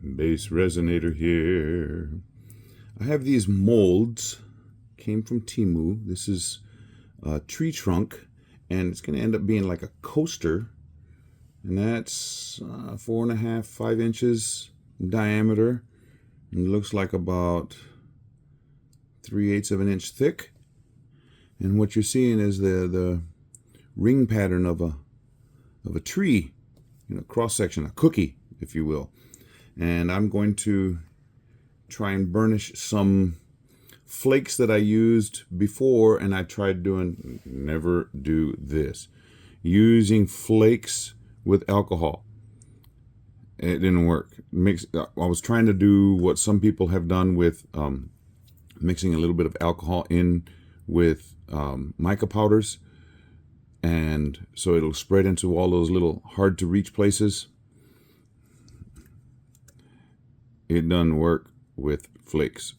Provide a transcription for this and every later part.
BassResinator here. I have these molds, came from Timu. This is a tree trunk, and it's going to end up being like a coaster, and that's 4.5, 5 inches diameter, and it looks like about 3/8 of an inch thick. And what you're seeing is the ring pattern of a tree, cross section, a cookie, if you will. And I'm going to try and burnish some flakes that I used before, and I tried doing, never do this, using flakes with alcohol. It didn't work. I was trying to do what some people have done with mixing a little bit of alcohol in with mica powders, and so it'll spread into all those little hard to reach places. It doesn't work with flakes.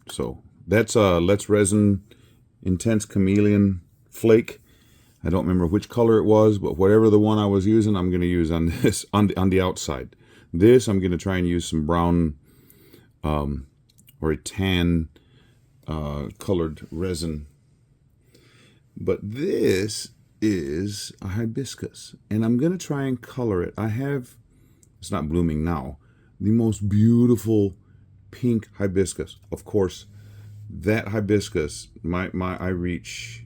So that's Let's Resin Intense Chameleon flake. I don't remember which color it was, but whatever the one I was using, I'm going to use on this, on the outside. This, I'm going to try and use some brown or a tan colored resin. But this is a hibiscus, and I'm going to try and color it. It's not blooming now, the most beautiful pink hibiscus. Of course, that hibiscus, I reach,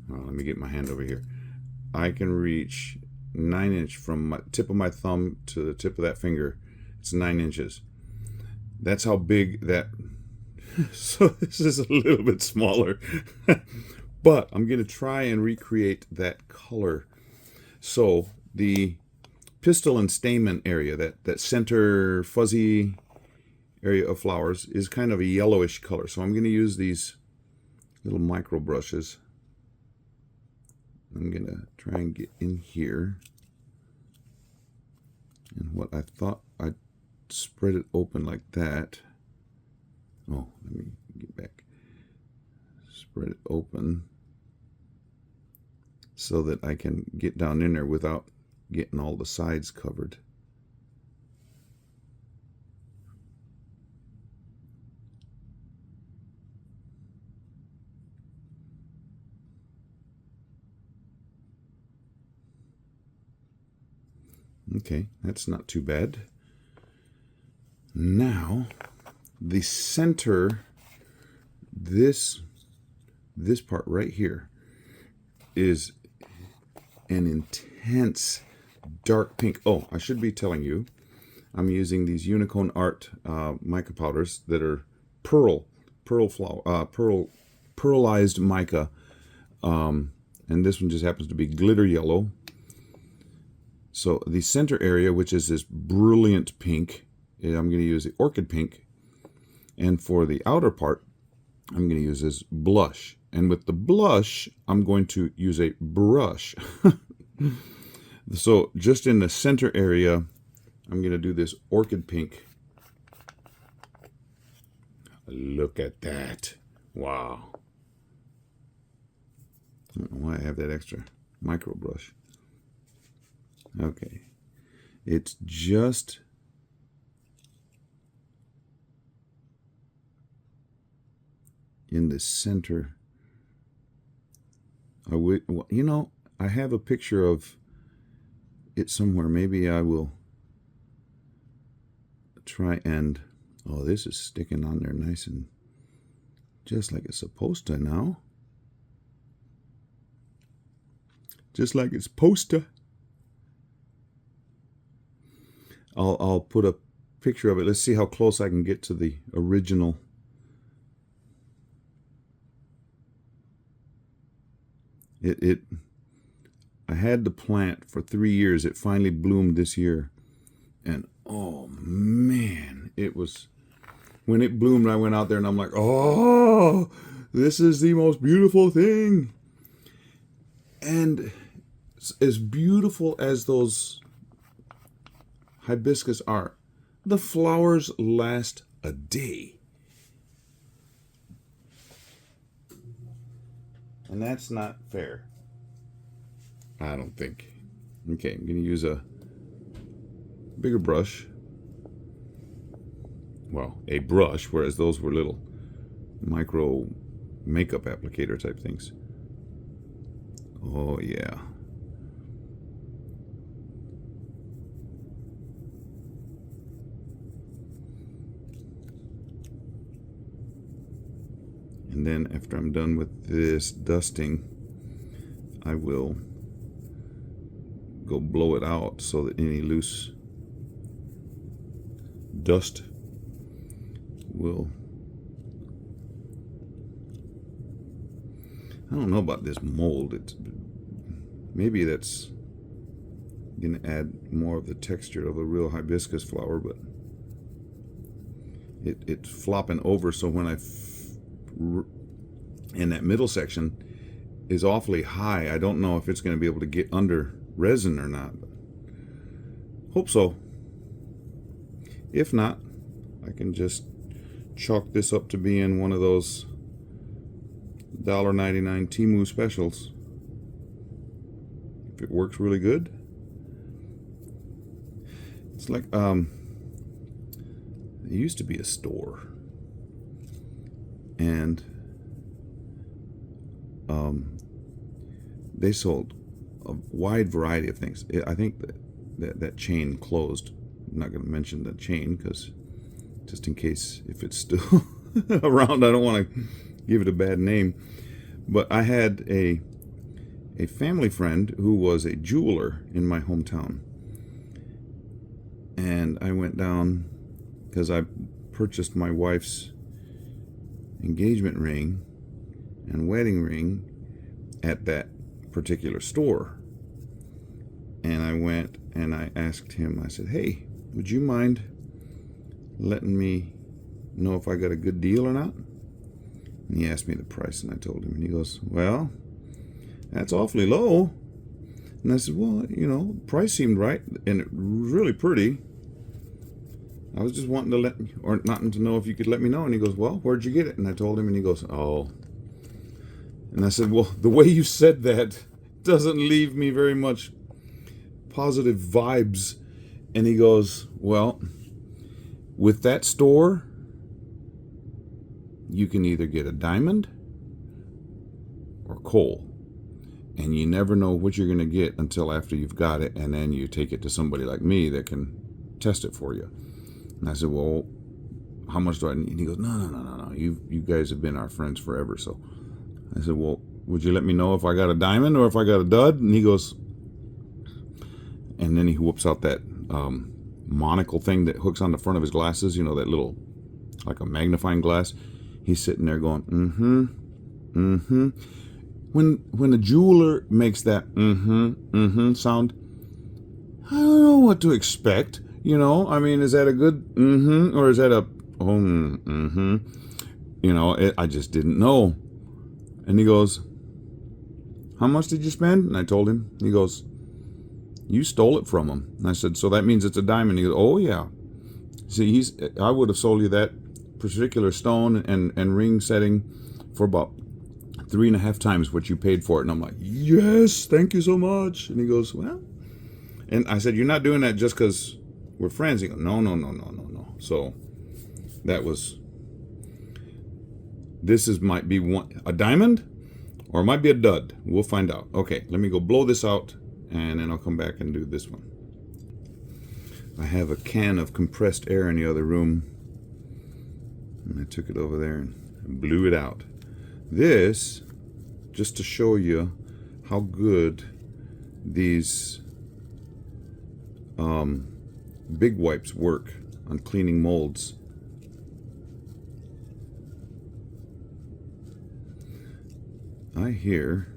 let me get my hand over here. I can reach 9 inch from my tip of my thumb to the tip of that finger. It's 9 inches. That's how big that, so this is a little bit smaller, but I'm going to try and recreate that color. So the pistil and stamen area, that center fuzzy area of flowers, is kind of a yellowish color. So I'm going to use these little micro brushes. I'm going to try and get in here. And what I thought, I'd spread it open like that. Oh, let me get back. Spread it open so that I can get down in there without getting all the sides covered. Okay, that's not too bad. Now, the center, this part right here is an intense dark pink. Oh, I should be telling you, I'm using these Unicorn Art mica powders that are pearlized mica, and this one just happens to be glitter yellow. So the center area, which is this brilliant pink, I'm going to use the orchid pink, and for the outer part, I'm going to use this blush. And with the blush, I'm going to use a brush. So just in the center area, I'm going to do this orchid pink. Look at that. Wow. I don't know why I have that extra micro brush. Okay. It's just in the center. I have a picture of it somewhere. Maybe I will try and, oh, this is sticking on there nice and just like it's supposed to now. Just like it's supposed to. I'll put a picture of it. Let's see how close I can get to the original. I had the plant for 3 years. It finally bloomed this year. And oh man, when it bloomed, I went out there and I'm like, oh, this is the most beautiful thing. And as beautiful as those hibiscus are, the flowers last a day. And that's not fair, I don't think. Okay, I'm going to use a bigger brush well, a brush, whereas those were little micro makeup applicator type things. Oh yeah. And then after I'm done with this dusting, I will go blow it out so that any loose dust will, I don't know about this mold. It's maybe that's gonna add more of the texture of a real hibiscus flower, but it's flopping over, so when and that middle section is awfully high. I don't know if it's going to be able to get under resin or not. Hope so. If not, I can just chalk this up to being one of those $1.99 Temu specials. If it works really good. It's like there used to be a store, and they sold a wide variety of things. I think that chain closed. I'm not going to mention the chain because just in case if it's still around, I don't want to give it a bad name. But I had a family friend who was a jeweler in my hometown, and I went down because I purchased my wife's engagement ring and wedding ring at that particular store. And I went and I asked him, I said, hey, would you mind letting me know if I got a good deal or not? And he asked me the price, and I told him, and he goes, well, that's awfully low. And I said, well, you know, price seemed right, and it was really pretty. I was just wanting to know if you could let me know. And he goes, well, where'd you get it? And I told him, and he goes, oh. And I said, well, the way you said that doesn't leave me very much positive vibes. And he goes, well, with that store, you can either get a diamond or coal. And you never know what you're going to get until after you've got it, and then you take it to somebody like me that can test it for you. And I said, well, how much do I need? And he goes, no. You guys have been our friends forever. So I said, well, would you let me know if I got a diamond or if I got a dud? And he goes, and then he whoops out that monocle thing that hooks on the front of his glasses, you know, that little, like a magnifying glass. He's sitting there going, When a jeweler makes that sound, I don't know what to expect. You know, I mean, is that a good or is that a You know, I just didn't know. And he goes, how much did you spend? And I told him. He goes, you stole it from him. And I said, so that means it's a diamond. He goes, oh yeah. See, I would have sold you that particular stone and ring setting for about 3.5 times what you paid for it. And I'm like, yes, thank you so much. And he goes, well, and I said, you're not doing that just because we're friends. He goes, no. So might be a diamond or it might be a dud. We'll find out. Okay, let me go blow this out and then I'll come back and do this one. I have a can of compressed air in the other room, and I took it over there and blew it out. This, just to show you how good these big wipes work on cleaning molds. I hear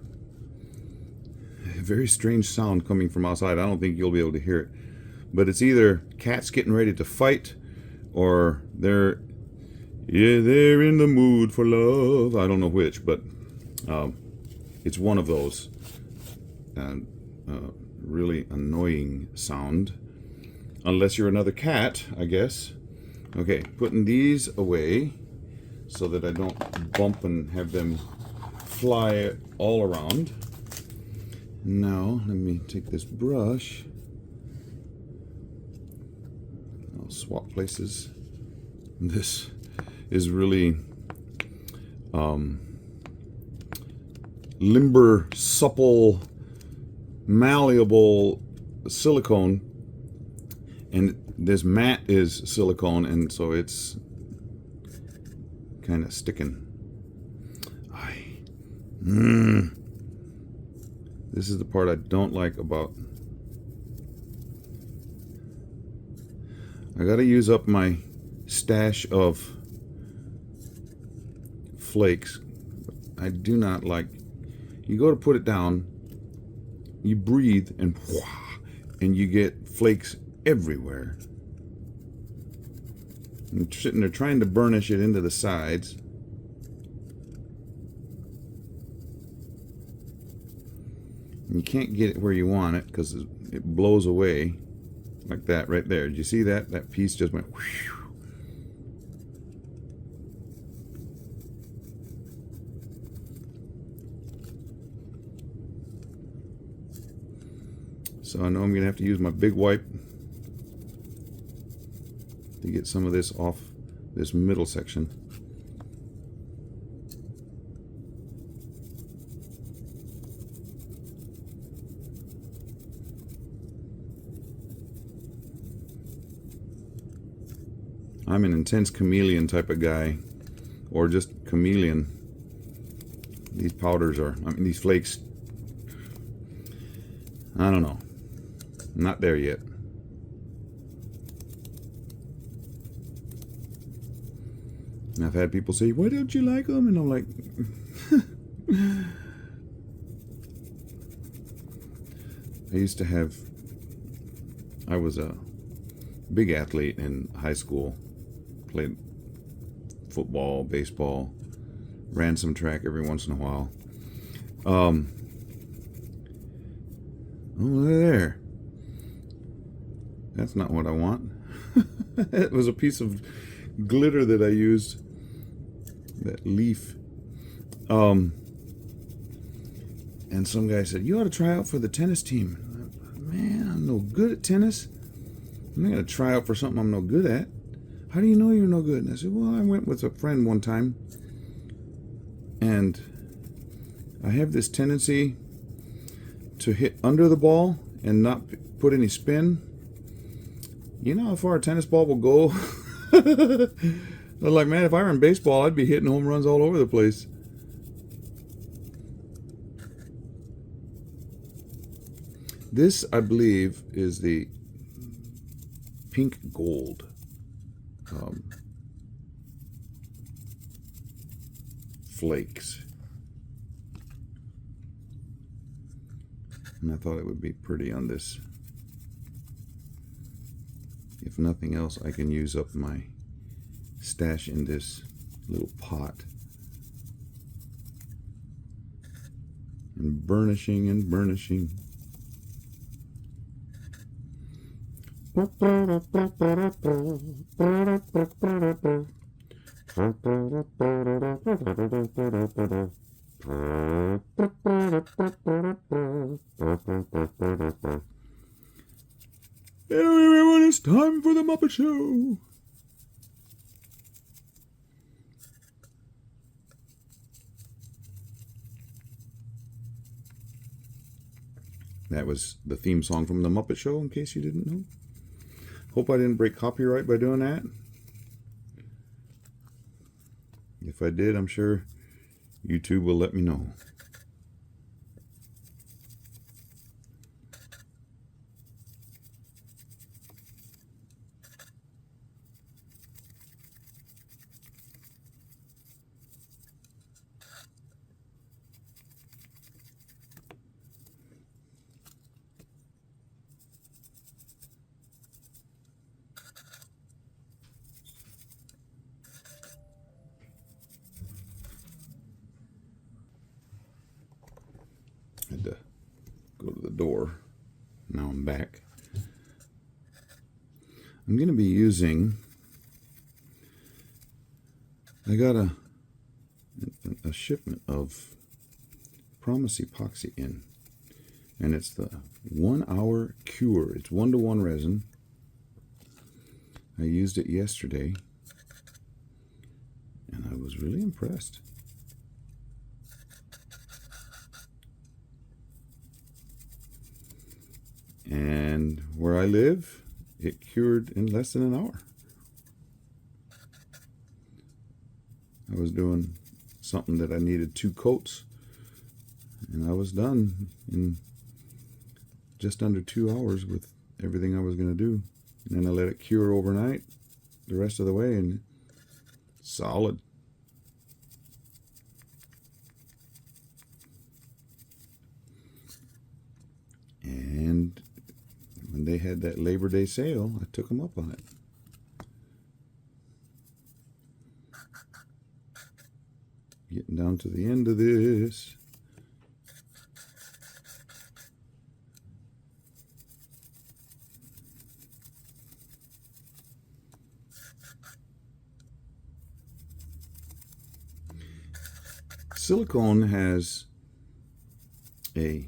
a very strange sound coming from outside. I don't think you'll be able to hear it, but it's either cats getting ready to fight or they're in the mood for love. I don't know which, but it's one of those. And really annoying sound. Unless you're another cat, I guess. Okay, putting these away so that I don't bump and have them fly all around. Now, let me take this brush. I'll swap places. This is really limber, supple, malleable silicone, and this mat is silicone, and so it's kind of sticking. This is the part I don't like about. I gotta use up my stash of flakes. I do not like, you go to put it down, you breathe, and you get flakes everywhere. I'm sitting there trying to burnish it into the sides. And you can't get it where you want it because it blows away like that right there. Did you see that? That piece just went whew. So I know I'm going to have to use my big wipe to get some of this off this middle section. I'm an intense chameleon type of guy, or just chameleon. These powders are, I mean, these flakes, I don't know. I'm not there yet. And I've had people say, why don't you like them? And I'm like, I was a big athlete in high school. Played football, baseball, ran some track every once in a while. Oh, look there. That's not what I want. It was a piece of glitter that I used. That leaf. And some guy said, you ought to try out for the tennis team. Man, I'm no good at tennis. I'm not going to try out for something I'm no good at. How do you know you're no good? And I said, well, I went with a friend one time, and I have this tendency to hit under the ball and not put any spin. You know how far a tennis ball will go? I was like, man, if I were in baseball, I'd be hitting home runs all over the place. This, I believe, is the pink gold. Flakes. And I thought it would be pretty on this. If nothing else, I can use up my stash in this little pot. And burnishing and burnishing. Everyone, it's time for the Muppet Show. That was the theme song from the Muppet Show, in case you didn't know. Hope I didn't break copyright by doing that. If I did, I'm sure YouTube will let me know. Had to go to the door. Now I'm back. I'm going to be using, I got a shipment of Promise Epoxy in, and it's the 1 hour cure. It's 1-to-1 resin. I used it yesterday, really impressed. And where I live, it cured in less than an hour. I was doing something that I needed 2 coats, and I was done in just under 2 hours with everything I was going to do. And then I let it cure overnight the rest of the way, and solid. And when they had that Labor Day sale, I took them up on it. Getting down to the end of this. Silicone has a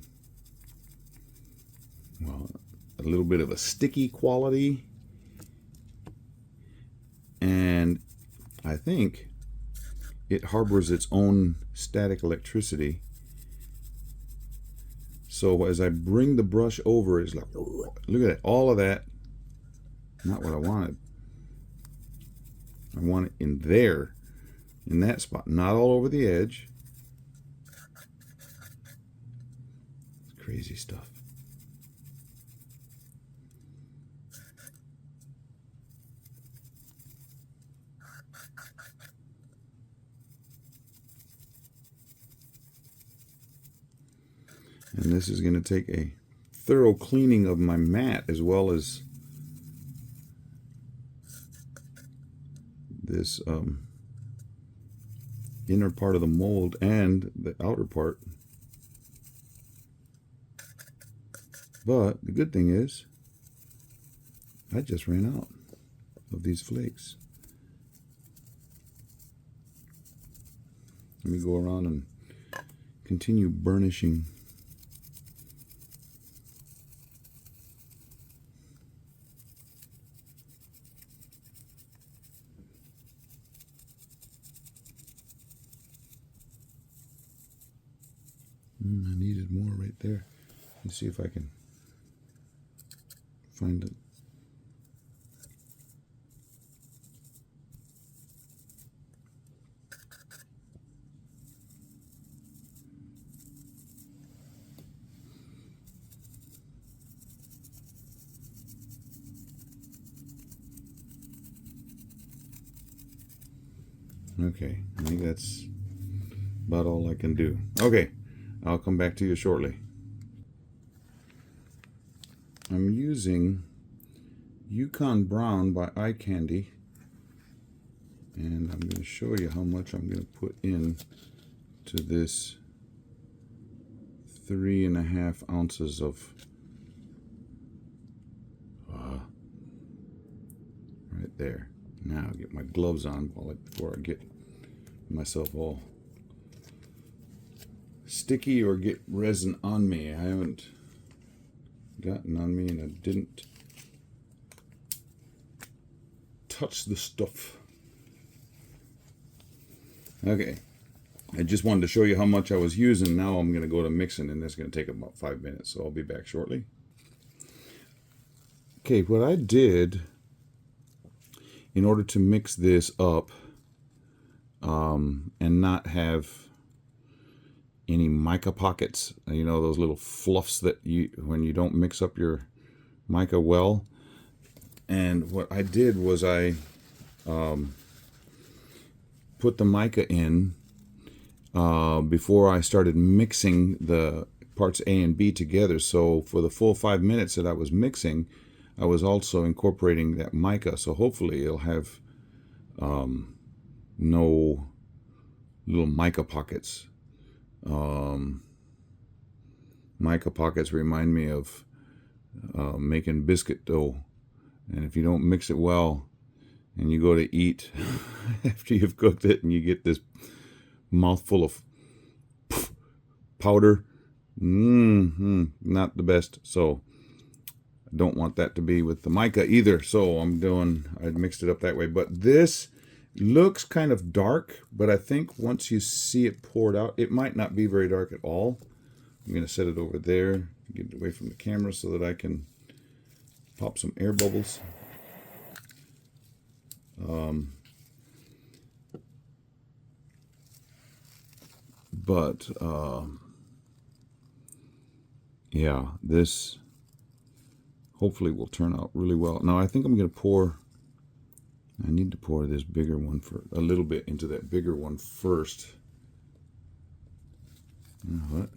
little bit of a sticky quality, and I think it harbors its own static electricity. So as I bring the brush over, it's like, look at that, all of that. Not what I wanted. I want it in there, in that spot, not all over the edge. It's crazy stuff. And this is going to take a thorough cleaning of my mat, as well as this inner part of the mold and the outer part. But the good thing is, I just ran out of these flakes. Let me go around and continue burnishing. I needed more right there. Let's see if I can find it. Okay, I think that's about all I can do. Okay, I'll come back to you shortly. I'm using Yukon Brown by Eye Candy, and I'm going to show you how much I'm going to put in to this 3.5 ounces of right there. Now I'll get my gloves on before I get myself all sticky or get resin on me. I haven't gotten on me, and I didn't touch the stuff. Okay, I just wanted to show you how much I was using. Now I'm going to go to mixing, and that's going to take about 5 minutes, so I'll be back shortly. Okay, what I did in order to mix this up and not have any mica pockets, you know, those little fluffs that you, when you don't mix up your mica well. And what I did was I put the mica in before I started mixing the parts A and B together. So for the full 5 minutes that I was mixing, I was also incorporating that mica. So hopefully it'll have no little mica pockets. Mica pockets remind me of making biscuit dough, and if you don't mix it well and you go to eat after you've cooked it and you get this mouthful of powder, not the best. So I don't want that to be with the mica either, so I mixed it up that way. But this Looks kind of dark, but I think once you see it poured out, it might not be very dark at all. I'm going to set it over there, get it away from the camera so that I can pop some air bubbles. Yeah, this hopefully will turn out really well. Now I think I'm going to pour, I need to pour this bigger one for a little bit into that bigger one first. You know what?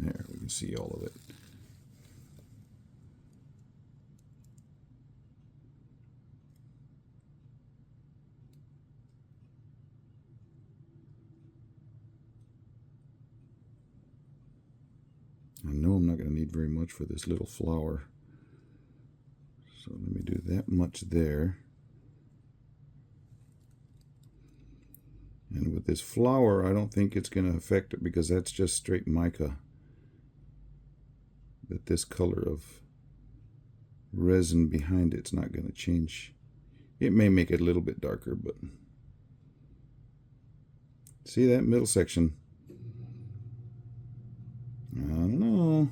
There, we can see all of it. I know I'm not going to need very much for this little flower. So let me do that much there. And with this flower, I don't think it's going to affect it because that's just straight mica. But this color of resin behind it's not going to change. It may make it a little bit darker, but see that middle section? I don't know.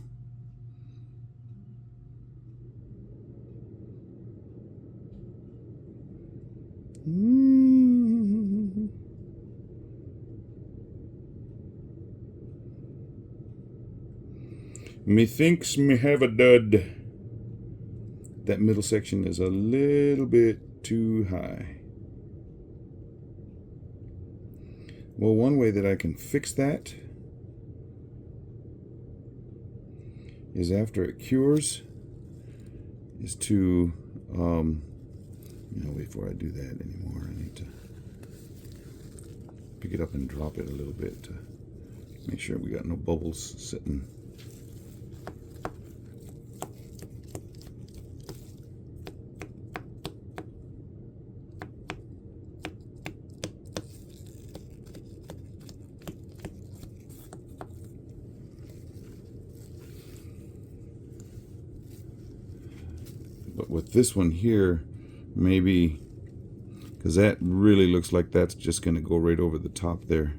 Methinks me have a dud. That middle section is a little bit too high. Well, one way that I can fix that is after it cures is to, before I do that anymore, I need to pick it up and drop it a little bit to make sure we got no bubbles sitting. But with this one here, maybe, because that really looks like that's just going to go right over the top there.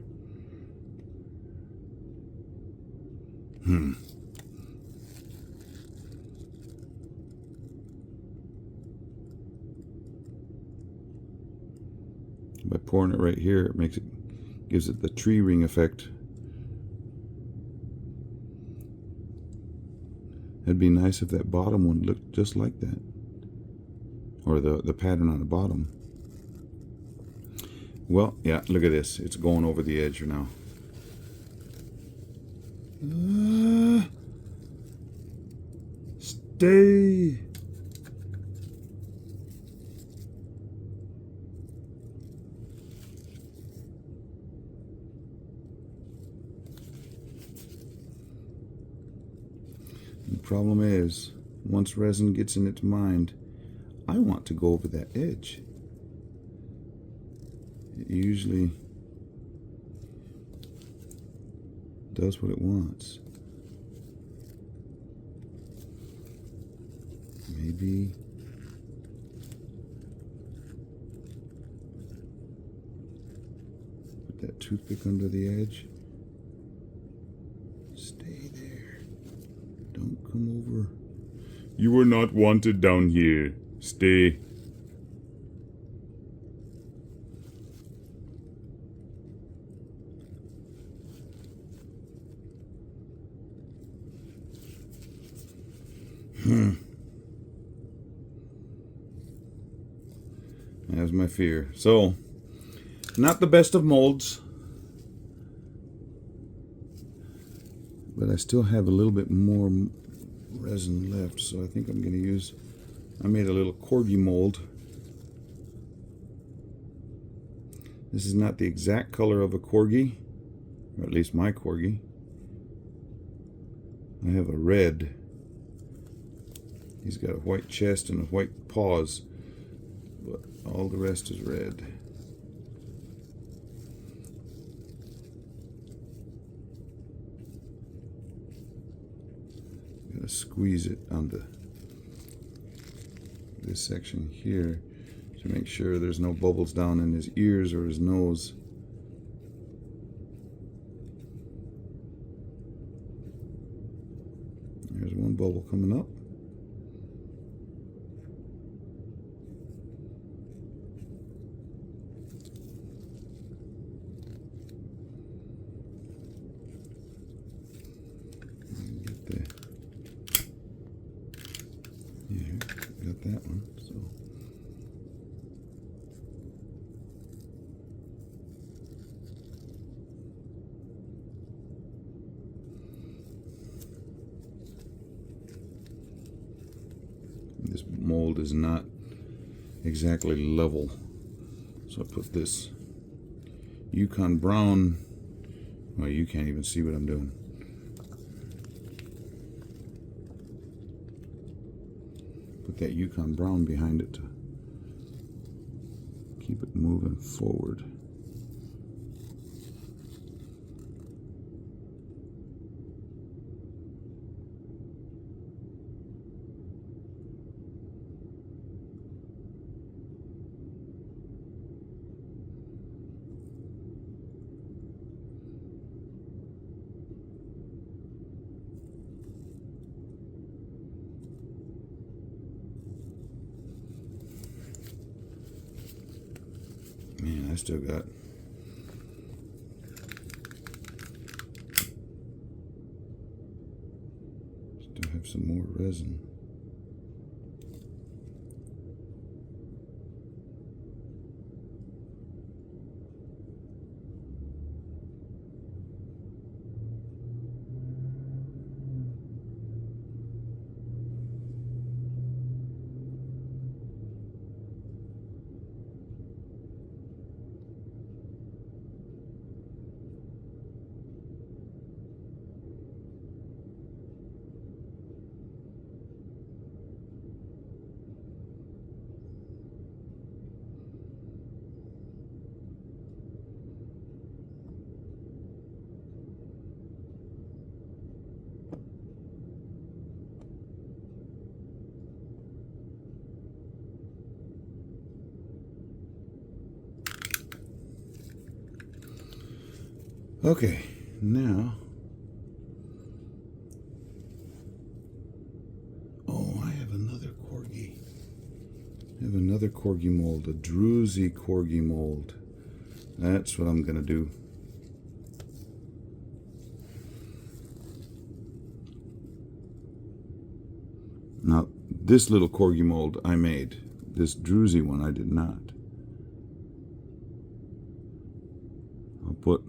By pouring it right here, it makes it, gives it the tree ring effect. It'd be nice if that bottom one looked just like that, or the pattern on the bottom. Well, yeah, look at this. It's going over the edge now. Stay. The problem is, once resin gets in its mind, I want to go over that edge. It usually does what it wants. Maybe put that toothpick under the edge. Stay there. Don't come over. You are not wanted down here. Stay. That's my fear. So, not the best of molds, but I still have a little bit more resin left, so I think I'm going to use, I made a little corgi mold. This is not the exact color of a corgi, or at least my corgi. I have a red. He's got a white chest and a white paws, but all the rest is red. Gotta squeeze it onto this section here to make sure there's no bubbles down in his ears or his nose. There's one bubble coming up. Got that one. So this mold is not exactly level, so I put this Yukon brown. Well, you can't even see what I'm doing. Put that Yukon brown behind it to keep it moving forward. Man, I still have some more resin. Okay, now, oh, I have another corgi. I have another corgi mold, a druzy corgi mold. That's what I'm gonna do. Now, this little corgi mold I made. This druzy one I did not. I'll put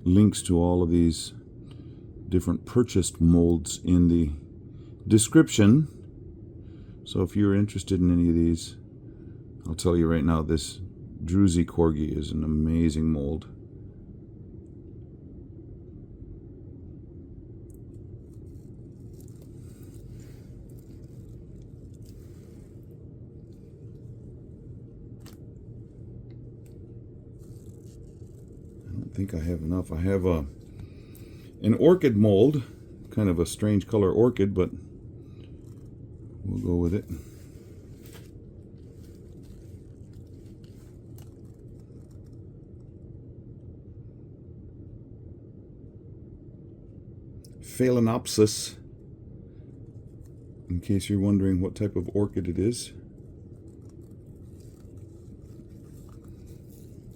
links to all of these different purchased molds in the description. So if you're interested in any of these, I'll tell you right now, this druzy corgi is an amazing mold. I think I have enough. I have an orchid mold, kind of a strange color orchid, but we'll go with it. Phalaenopsis, in case you're wondering what type of orchid it is.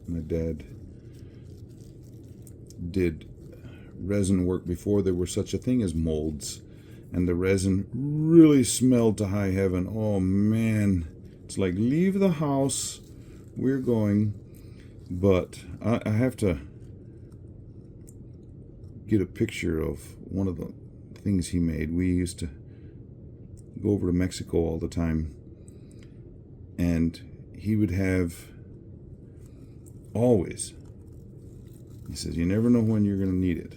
My dad did resin work before there were such a thing as molds, and the resin really smelled to high heaven. Oh man, it's like, leave the house, we're going. But I have to get a picture of one of the things he made. We used to go over to Mexico all the time, and he would have always, he says, you never know when you're going to need it,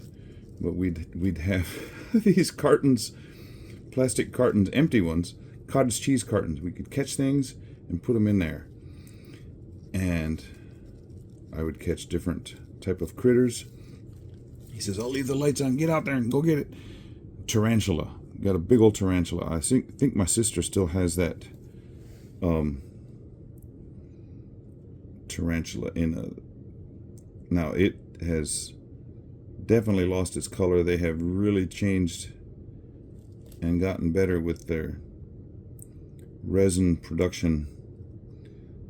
but we'd have these cartons, plastic cartons, empty ones, cottage cheese cartons. We could catch things and put them in there, and I would catch different type of critters. He says, I'll leave the lights on, get out there and go get it. Tarantula, got a big old tarantula. I think my sister still has that tarantula in a. Now it has definitely lost its color. They have really changed and gotten better with their resin production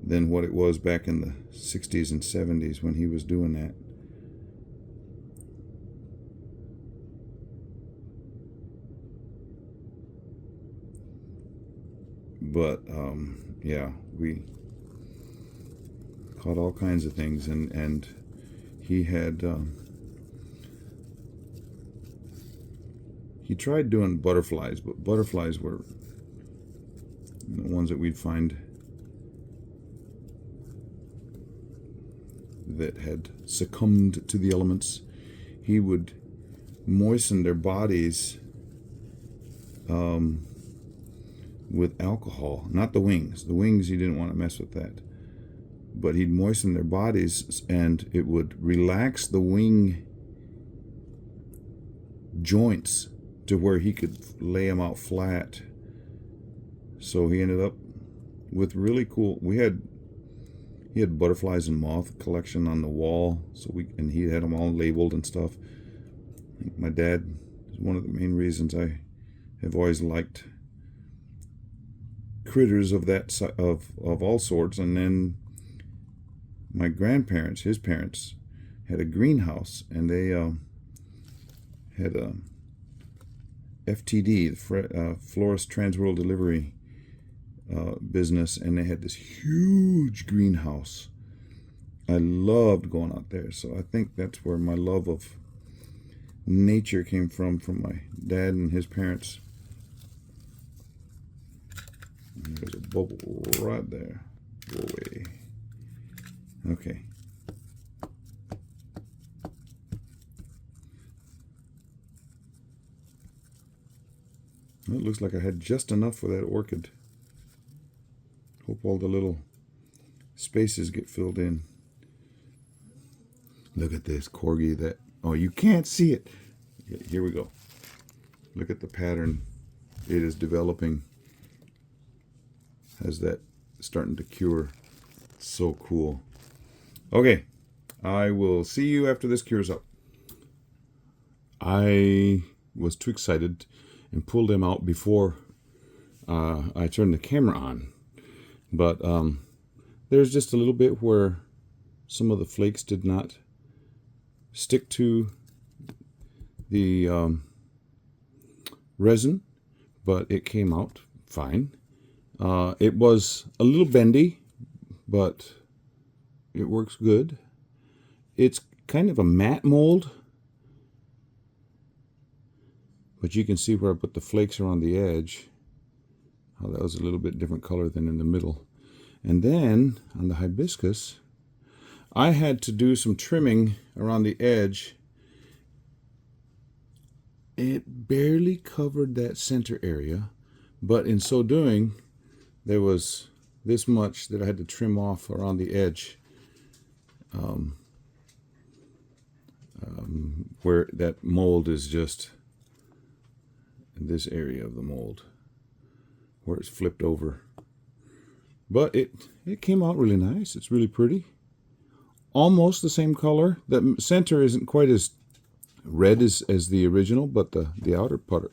than what it was back in the 60s and 70s when he was doing that. But yeah, we caught all kinds of things, and he had he tried doing butterflies, but butterflies were the ones that we'd find that had succumbed to the elements. He would moisten their bodies with alcohol, not the wings. The wings, he didn't want to mess with that. But he'd moisten their bodies, and it would relax the wing joints to where he could lay them out flat. So he ended up with really cool. He had butterflies and moth collection on the wall. And he had them all labeled and stuff. My dad is one of the main reasons I have always liked critters of that of all sorts. And then my grandparents, his parents, had a greenhouse, and they had a FTD, the Florist Transworld Delivery business, and they had this huge greenhouse. I loved going out there, so I think that's where my love of nature came from my dad and his parents. And there's a bubble right there. Go away. Okay. Well, it looks like I had just enough for that orchid. Hope all the little spaces get filled in. Look at this corgi that, oh, you can't see it. Here we go. Look at the pattern. It is developing. Has that starting to cure. So cool. Okay, I will see you after this cures up. I was too excited and pulled them out before I turned the camera on. But there's just a little bit where some of the flakes did not stick to the resin, but it came out fine. It was a little bendy, but it works good. It's kind of a matte mold, but you can see where I put the flakes around the edge, how that was a little bit different color than in the middle. And then on the hibiscus, I had to do some trimming around the edge. It barely covered that center area, but in so doing, there was this much that I had to trim off around the edge, where that mold is just in this area of the mold, where it's flipped over. But it came out really nice. It's really pretty. Almost the same color. The center isn't quite as red as the original, but the outer part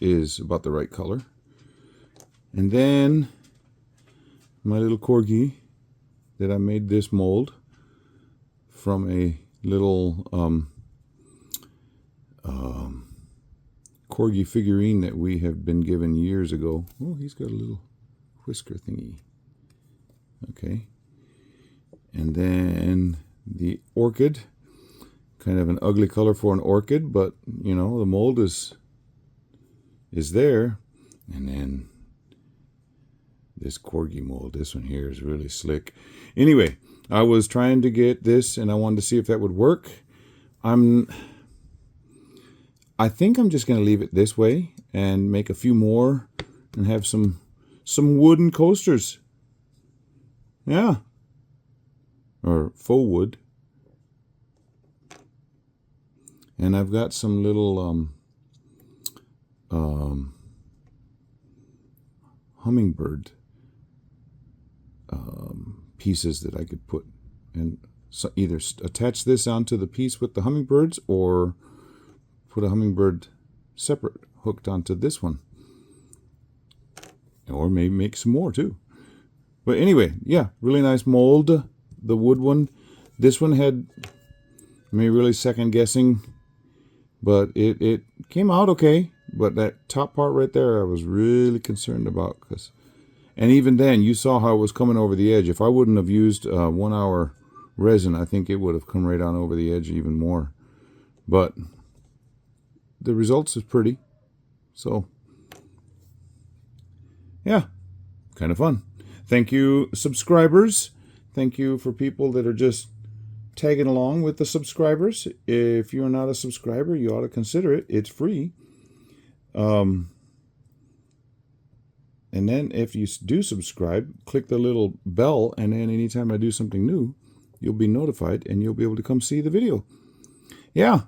is about the right color. And then my little corgi that I made this mold from a little corgi figurine that we have been given years ago. Oh, he's got a little whisker thingy. Okay. And then the orchid, kind of an ugly color for an orchid, but you know, the mold is there. And then this corgi mold, this one here is really slick. Anyway, I was trying to get this and I wanted to see if that would work. I think I'm just going to leave it this way and make a few more and have some wooden coasters. Yeah. Or faux wood. And I've got some little hummingbird pieces that I could put, and so either attach this onto the piece with the hummingbirds or put a hummingbird separate hooked onto this one, or maybe make some more too. But anyway, yeah, really nice mold, the wood one. This one had me really second guessing, but it came out okay. But that top part right there, I was really concerned about, and even then, you saw how it was coming over the edge. If I wouldn't have used 1 hour resin, I think it would have come right on over the edge even more. But the results is pretty. So, yeah, kind of fun. Thank you, subscribers. Thank you for people that are just tagging along with the subscribers. If you're not a subscriber, you ought to consider it. It's free. And then if you do subscribe, click the little bell, and then anytime I do something new, you'll be notified and you'll be able to come see the video. Yeah,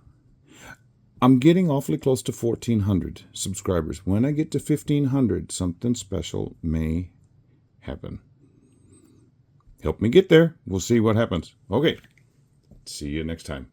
I'm getting awfully close to 1,400 subscribers. When I get to 1,500, something special may happen. Help me get there. We'll see what happens. Okay, see you next time.